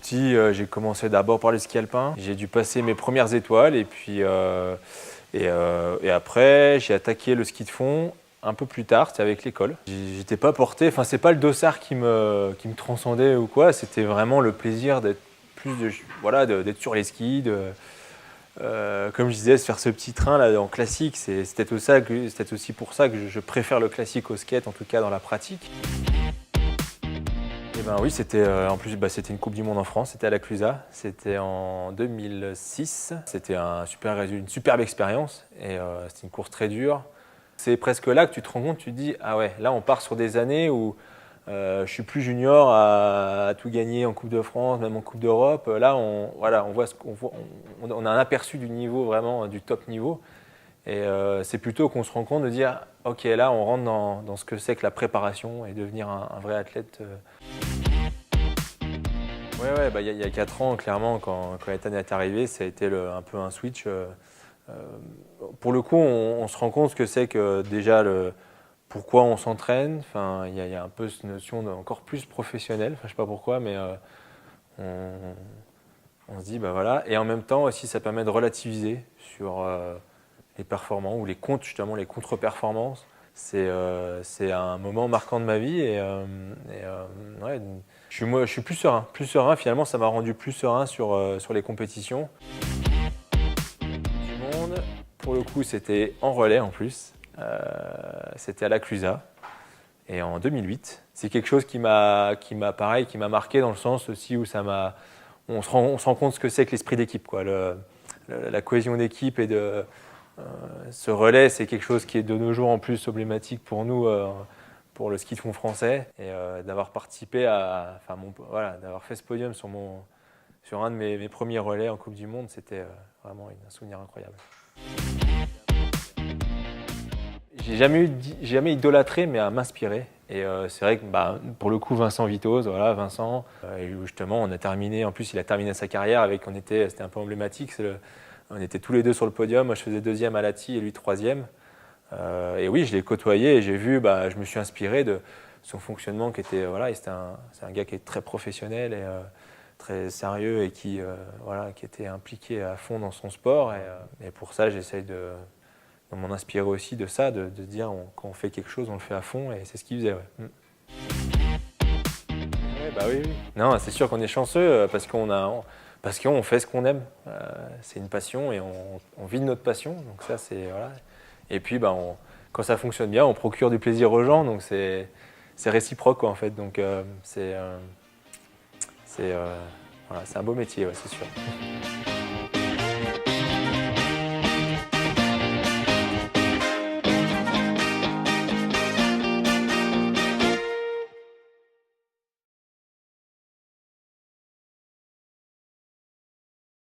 petit, j'ai commencé d'abord par le ski alpin. J'ai dû passer mes premières étoiles et puis et après j'ai attaqué le ski de fond un peu plus tard, c'était avec l'école. J'étais pas porté, enfin c'est pas le dossard qui me transcendait ou quoi, c'était vraiment le plaisir d'être voilà, d'être sur les skis, comme je disais, se faire ce petit train là en classique, c'était aussi pour ça que je préfère le classique au skate, en tout cas dans la pratique. Et ben oui, c'était en plus c'était une Coupe du Monde en France, c'était à la Clusaz, c'était en 2006. C'était une superbe expérience et c'était une course très dure. C'est presque là que tu te rends compte, tu te dis ah ouais, là on part sur des années où je suis plus junior à tout gagner en Coupe de France, même en Coupe d'Europe. Là on voit on a un aperçu du niveau vraiment du top niveau. Et c'est plutôt qu'on se rend compte de dire ok, là on rentre dans ce que c'est que la préparation et devenir un vrai athlète. Ouais, bah, il y a 4 ans, clairement, quand Ethan est arrivé, ça a été un peu un switch. Pour le coup, on se rend compte ce que c'est que déjà pourquoi on s'entraîne. Enfin, il y a un peu cette notion encore plus professionnelle. Enfin, je sais pas pourquoi, mais on se dit bah voilà. Et en même temps aussi, ça permet de relativiser sur les performances ou justement les contre-performances. C'est un moment marquant de ma vie ouais, je suis plus serein. Plus serein, finalement, ça m'a rendu plus serein sur les compétitions. Du monde, pour le coup, c'était en relais en plus. C'était à la Clusaz et en 2008. C'est quelque chose qui m'a marqué dans le sens aussi où on se rend compte ce que c'est que l'esprit d'équipe, quoi. La cohésion d'équipe et ce relais, c'est quelque chose qui est de nos jours en plus emblématique pour nous, pour le ski de fond français. Et d'avoir participé d'avoir fait ce podium sur un de mes premiers relais en Coupe du Monde, c'était vraiment un souvenir incroyable. J'ai jamais idolâtré, mais à m'inspirer. Et c'est vrai que pour le coup, Vincent Vitoz, voilà, Vincent, et justement, on a terminé. En plus, il a terminé sa carrière c'était un peu emblématique. On était tous les deux sur le podium. Moi, je faisais deuxième à Lati et lui troisième. Et oui, je l'ai côtoyé et j'ai vu. Je me suis inspiré de son fonctionnement qui était c'est un gars qui est très professionnel et très sérieux et qui était impliqué à fond dans son sport. Et pour ça, j'essaye de m'en inspirer aussi de ça, de dire quand on fait quelque chose, on le fait à fond et c'est ce qu'il faisait. Ouais. Oui. Non, c'est sûr qu'on est chanceux parce qu'on fait ce qu'on aime. C'est une passion et on vit de notre passion. Donc ça, c'est voilà. Et puis, quand ça fonctionne bien, on procure du plaisir aux gens. Donc c'est réciproque, quoi, en fait. Donc c'est un beau métier, ouais, c'est sûr.